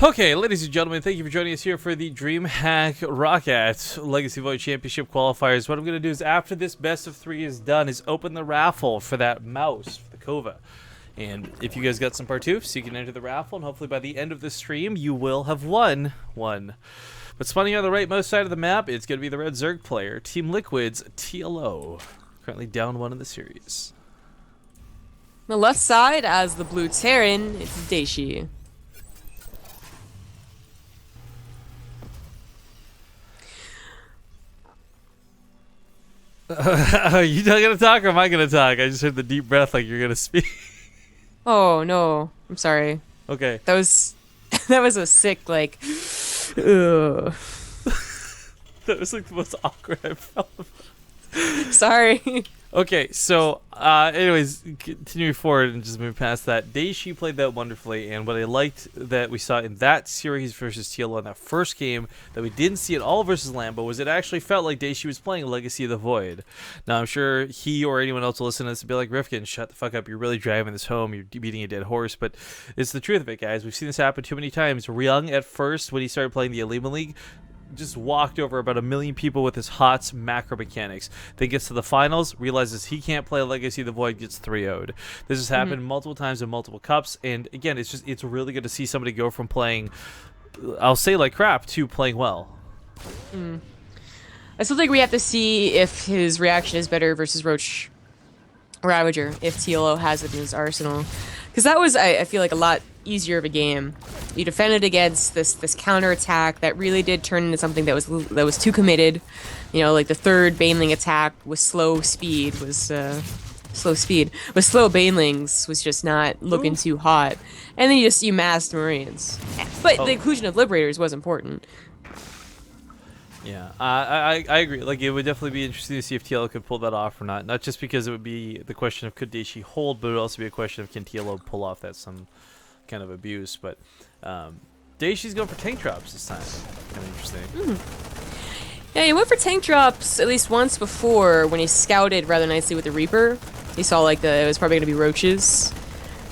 Okay, ladies and gentlemen, thank you for joining us here for the Dreamhack ROCCAT Legacy Void Championship Qualifiers. What I'm going to do is, after this best of 3 is done, is open the raffle for that mouse, for the Kova. And if you guys got some partoofs, you can enter the raffle, and hopefully by the end of the stream, you will have won one. But spawning on the rightmost side of the map, it's going to be the Red Zerg player, Team Liquid's TLO, currently down 1 in the series. On the left side, as the blue Terran, it's Dayshi. Are you not going to talk, or am I going to talk? I just heard the deep breath like you're going to speak. Oh no, I'm sorry. Okay. That was that was a sick like. Ugh. That was like the most awkward I've felt. Sorry. Okay, so anyways, continuing forward and just moving past that, Dayshi played that wonderfully, and what I liked that we saw in that series versus TLO in that first game that we didn't see at all versus Lambo was it actually felt like Dayshi was playing Legacy of the Void. Now I'm sure he or anyone else will listen to this and be like, Rifkin, shut the fuck up, you're really driving this home, you're beating a dead horse, but it's the truth of it, guys. We've seen this happen too many times. Ryung at first, when he started playing the Alima League, just walked over about 1 million people with his HOTS macro mechanics. Then gets to the finals, realizes he can't play Legacy of the Void, gets 3-0'd. This has happened multiple times in multiple cups, and again, it's really good to see somebody go from playing, I'll say like crap, to playing well. I still think we have to see if his reaction is better versus Roach Ravager, if TLO has it in his arsenal. Because that was, I feel like, a lot easier of a game. You defended against this counter attack that really did turn into something that was too committed. You know, like the third Baneling attack with slow speed was slow speed, but slow Banelings was just not looking too hot. And then you massed Marines, but the inclusion of Liberators was important. Yeah, I agree. Like, it would definitely be interesting to see if TLO could pull that off or not. Not just because it would be the question of could Dayshi hold, but it would also be a question of can TLO pull off that some kind of abuse. But Dayshi's going for tank drops this time. Kind of interesting. Yeah, he went for tank drops at least once before when he scouted rather nicely with the Reaper. He saw like it was probably going to be roaches.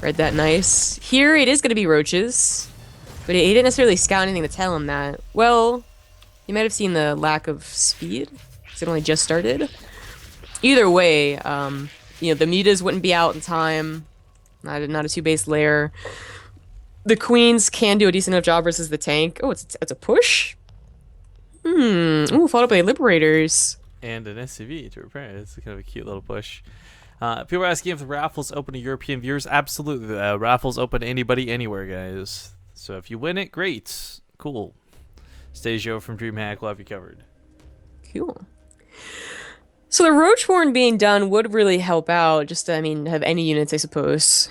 Read that nice. Here it is going to be roaches, but he didn't necessarily scout anything to tell him that. Well, you might have seen the lack of speed, because it only just started. Either way, you know, the Mitas wouldn't be out in time. Not a 2-base layer. The Queens can do a decent enough job versus the tank. Oh, it's a push? Ooh, followed by Liberators. And an SCV to repair it. It's kind of a cute little push. People are asking if the raffle's open to European viewers. Absolutely. The raffle's open to anybody, anywhere, guys. So if you win it, great. Cool. Stajio from Dreamhack will have you covered. Cool. So the Roachborn being done would really help out. Just to, I mean, have any units, I suppose.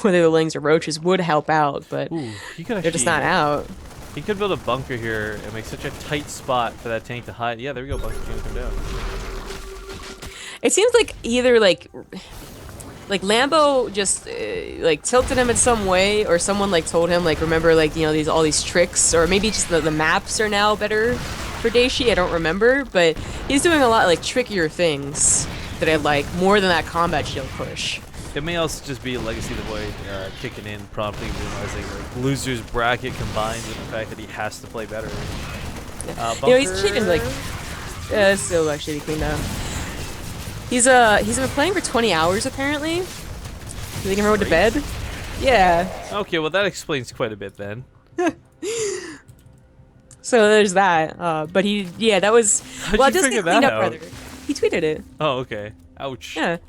Whether the Lings or Roaches would help out, but Ooh, they're just not out. He could build a bunker here and make such a tight spot for that tank to hide. Yeah, there we go. Bunker can come down. It seems like either like Lambo just like tilted him in some way, or someone like told him like remember like you know all these tricks, or maybe just the maps are now better for Dayshi. I don't remember, but he's doing a lot like trickier things that I like more than that combat shield push. It may also just be Legacy of the Void kicking in, promptly realizing like loser's bracket combined with the fact that he has to play better. You know, he's cheating like still actually cleaned up. He's been playing for 20 hours apparently. He can go to bed. Yeah. Okay, well that explains quite a bit then. So there's that. But that was. How'd you figure that out? He tweeted it. Oh, okay. Ouch. Yeah.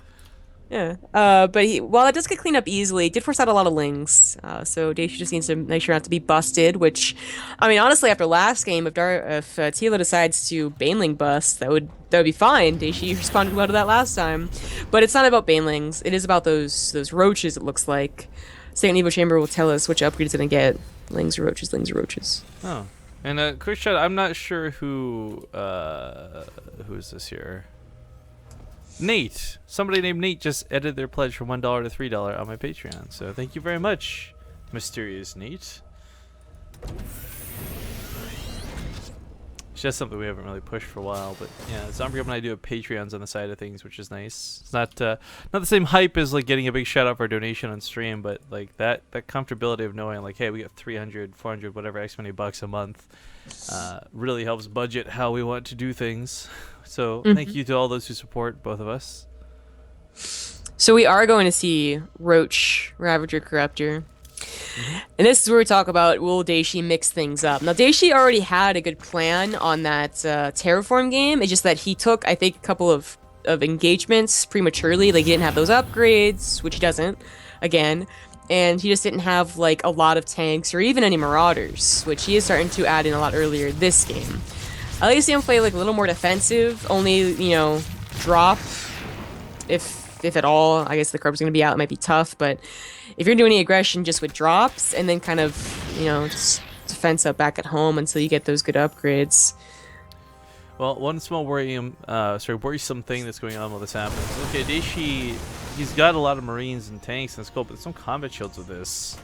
Yeah. But while it does get cleaned up easily, it did force out a lot of lings. So Dayshi just needs to make sure not to be busted. Which, I mean, honestly, after last game, if TLO decides to Baneling bust, that would be fine. Dayshi responded well to that last time. But it's not about Banelings. It is about those roaches. It looks like. Second Evo Chamber will tell us which upgrade it's gonna get. Lings or roaches. Lings or roaches. Oh. And quick shot. I'm not sure who's this here. Nate. Somebody named Nate just edited their pledge from $1 to $3 on my Patreon. So thank you very much, mysterious Nate. It's just something we haven't really pushed for a while. But yeah, Zombie Grub and I do have Patreons on the side of things, which is nice. It's not the same hype as like getting a big shout out for a donation on stream, but like that comfortability of knowing like, hey, we got 300, 400, whatever X many bucks a month, really helps budget how we want to do things. So thank you to all those who support both of us. So we are going to see Roach, Ravager, Corruptor. And this is where we talk about, will Dayshi mix things up? Now, Dayshi already had a good plan on that Terraform game. It's just that he took, I think, a couple of engagements prematurely. Like, he didn't have those upgrades, which he doesn't, again. And he just didn't have, like, a lot of tanks or even any Marauders, which he is starting to add in a lot earlier this game. I like to see him play, like, a little more defensive, only, you know, drop, if at all. I guess the Corruptor's going to be out. It might be tough, but if you're doing any aggression just with drops and then kind of, you know, just defense up back at home until you get those good upgrades. Well, one small worrisome thing that's going on while this happens. Okay, Dayshi, he's got a lot of Marines and tanks and scope, but there's no combat shields with this.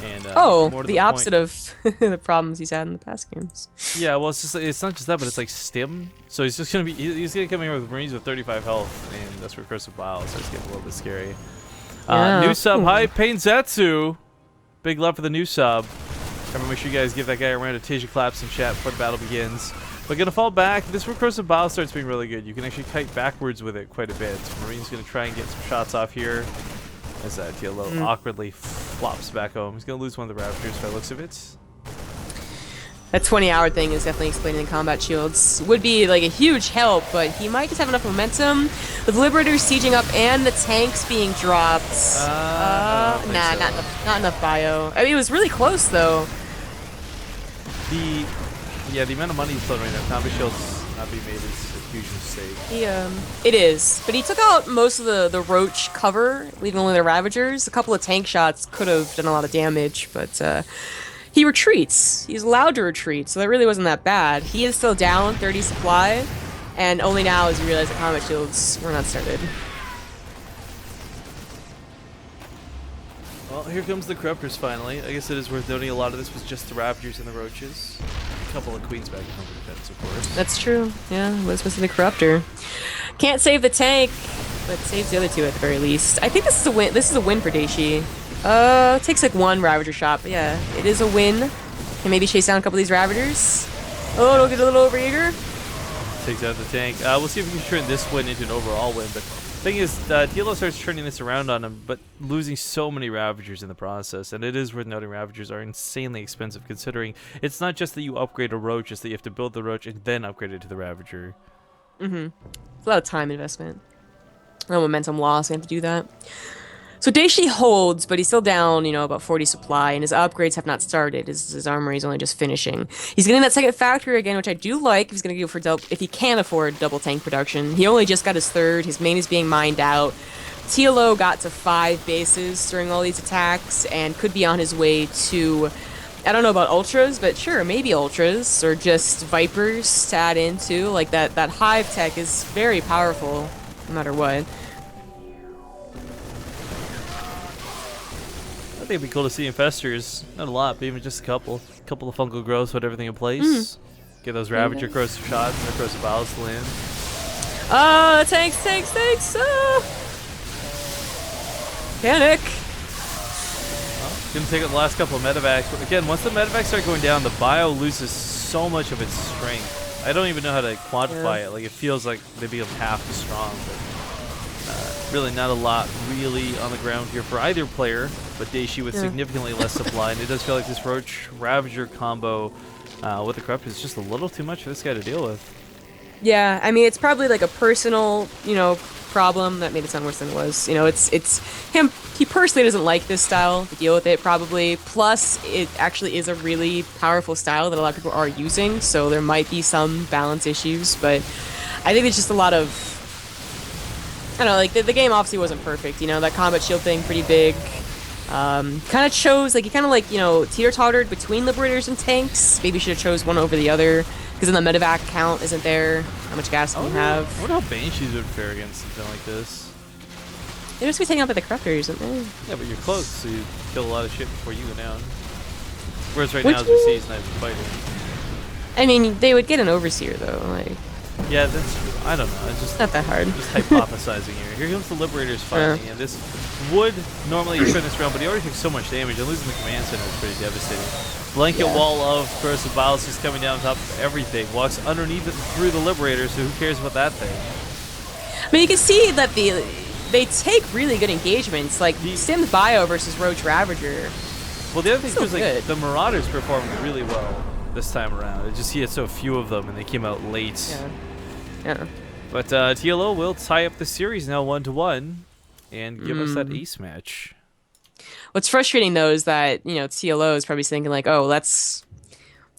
And, the opposite of the problems he's had in the past games. Yeah, well, it's not just that, but it's like stim. So he's just gonna be he's gonna come here with Marines with 35 health, and that's where Curse of Bile starts getting a little bit scary. New sub, hi Painzetsu. Big love for the new sub. Remember, make sure you guys give that guy a round of Tasia claps in chat before the battle begins. We're gonna fall back. This is where Curse of Bile starts being really good. You can actually kite backwards with it quite a bit. Marine's gonna try and get some shots off here. As that TLO awkwardly flops back home. He's gonna lose one of the Ravagers by the looks of it. That 20-hour thing is definitely explaining the combat shields. Would be like a huge help, but he might just have enough momentum with Liberators sieging up and the tanks being dropped. Not enough bio. I mean, it was really close though. The amount of money he's throwing right now, combat shields not being made is a huge mistake. It is, but he took out most of the Roach cover, leaving only the Ravagers. A couple of tank shots could have done a lot of damage, but he retreats. He's allowed to retreat, so that really wasn't that bad. He is still down 30 supply, and only now as he realized the combat shields were not started. Well, here comes the Corruptors finally. I guess it is worth noting a lot of this was just the Ravagers and the Roaches. A couple of Queens back in home defense, of course. That's true. Yeah, it was supposed to be the Corruptor. Can't save the tank, but saves the other two at the very least. I think this is a win. This is a win for Dayshi. Takes like one Ravager shot, but yeah, it is a win. Can maybe chase down a couple of these Ravagers. Oh, don't get a little overeager. Takes out the tank. We'll see if we can turn this win into an overall win, but the thing is, TLO starts turning this around on him, but losing so many Ravagers in the process. And it is worth noting Ravagers are insanely expensive, considering it's not just that you upgrade a Roach, it's that you have to build the Roach and then upgrade it to the Ravager. It's a lot of time investment. No momentum loss, you have to do that. So Dayshi holds, but he's still down, you know, about 40 supply, and his upgrades have not started. His armory is only just finishing. He's getting that second factory again, which I do like. He's going to go for if he can afford double tank production. He only just got his third. His main is being mined out. TLO got to 5 bases during all these attacks and could be on his way to, I don't know about ultras, but sure, maybe ultras or just vipers to add into. Like that hive tech is very powerful, no matter what. I think it'd be cool to see infestors. Not a lot, but even just a couple. A couple of fungal growths with everything in place. Get those Ravager corrosive shots and the corrosive vials to land. Tanks! Panic! Well, gonna take out the last couple of medevacs, but again, once the medevacs start going down, the bio loses so much of its strength. I don't even know how to quantify it. Like, it feels like they become half as strong, but really not a lot really on the ground here for either player, but Dayshi with significantly less supply, and it does feel like this Roach Ravager combo with the Corrupt is just a little too much for this guy to deal with. Yeah, I mean, it's probably like a personal, you know, problem that made it sound worse than it was. You know, it's him. He personally doesn't like this style to deal with it, probably. Plus, it actually is a really powerful style that a lot of people are using, so there might be some balance issues, but I think it's just a lot of, I don't know, like, the game obviously wasn't perfect, you know, that combat shield thing, pretty big. Kind of chose, like, he kind of, like, you know, teeter-tottered between Liberators and tanks. Maybe should have chose one over the other, because then the medevac count isn't there. How much gas can you have? I wonder how Banshees would fare against something like this. They're just be taking out by the Corruptors, isn't they? Yeah, but you're close, so you kill a lot of shit before you go down. Whereas right now, as we see, he's not even fighting. I mean, they would get an overseer though. Like, Yeah, that's true. I don't know. It's just not that hard. just hypothesizing here. Here comes the Liberators finally, and this would normally turn this around, but he already took so much damage, and losing the command center is pretty devastating. Blanket wall of Curse of Violence just coming down on top of everything. Walks underneath it through the Liberators, so who cares about that thing? I mean, you can see that they take really good engagements, like Sim's Bio versus Roach Ravager. Well, the other thing was like good. the Marauders performed really well this time around. It just he had so few of them, and they came out late. Yeah. But TLO will tie up the series now 1-1, and give us that ace match. What's frustrating though is that, you know, TLO is probably thinking like, oh, that's,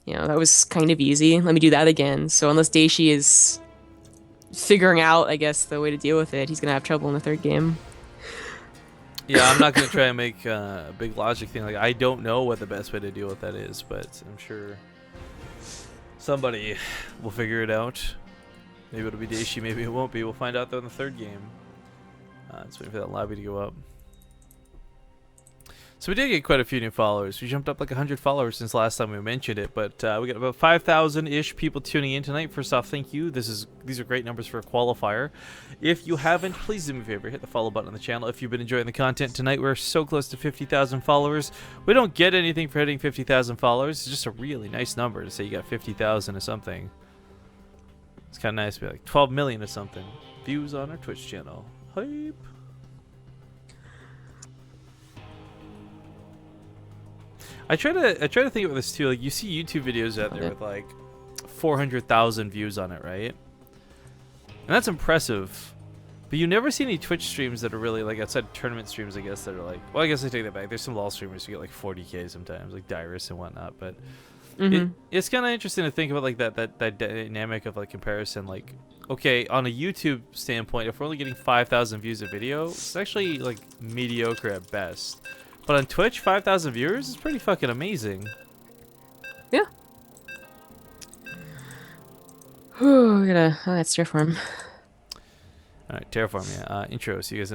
you know, that was kind of easy. Let me do that again. So unless Dayshi is figuring out, I guess, the way to deal with it, he's gonna have trouble in the third game. Yeah, I'm not gonna try and make a big logic thing. Like I don't know what the best way to deal with that is, but I'm sure somebody will figure it out. Maybe it'll be Dayshi, maybe it won't be. We'll find out though in the third game. Let's wait for that lobby to go up. So we did get quite a few new followers. We jumped up like 100 followers since last time we mentioned it, but we got about 5,000-ish people tuning in tonight. First off, thank you. These are great numbers for a qualifier. If you haven't, please do me a favor, hit the follow button on the channel. If you've been enjoying the content tonight, we're so close to 50,000 followers. We don't get anything for hitting 50,000 followers. It's just a really nice number to say you got 50,000 or something. It's kind of nice to be like 12 million or something. Views on our Twitch channel. Hype. I try to think about this too. Like you see YouTube videos out there with like 400,000 views on it, right? And that's impressive. But you never see any Twitch streams that are really like outside tournament streams, I guess, that are like, well, I guess I take that back. There's some LoL streamers who get like 40K sometimes, like Dyrus and whatnot. But it's kind of interesting to think about like that dynamic of like comparison. Like, okay, on a YouTube standpoint, if we're only getting 5,000 views a video, it's actually like mediocre at best. But on Twitch, 5,000 viewers is pretty fucking amazing. Yeah. Whew, that's Terraform. All right, Terraform, yeah. Intro, see you guys in a